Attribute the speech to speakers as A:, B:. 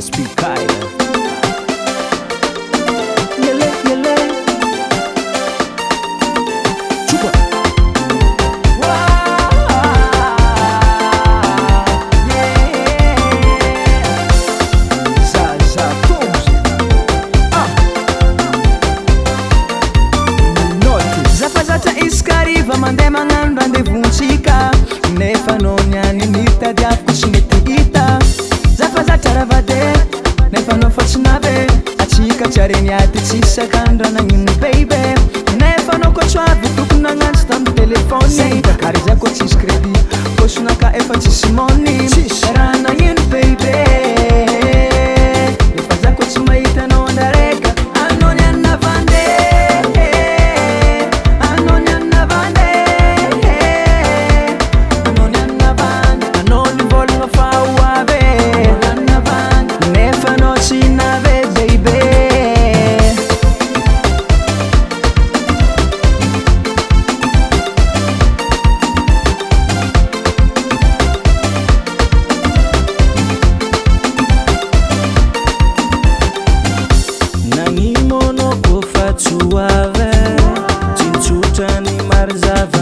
A: DSP Kyler.
B: Iskariva mande magnano randevonsika nefa no niany nitadiaviko sy mety hita zafazatra ravade nefa no fa tsy nave atsika tsy areny ady tsisakandrananino baby nefa no koa tsoavy tokony nagnantsy tamy telefony ary zay koa tsisy crédit posonaka efa tsisy moni raha nagnino baby nefa za koa tsy mahita anao andareka anao niany navande
A: Suave, cinchucha ni marzava.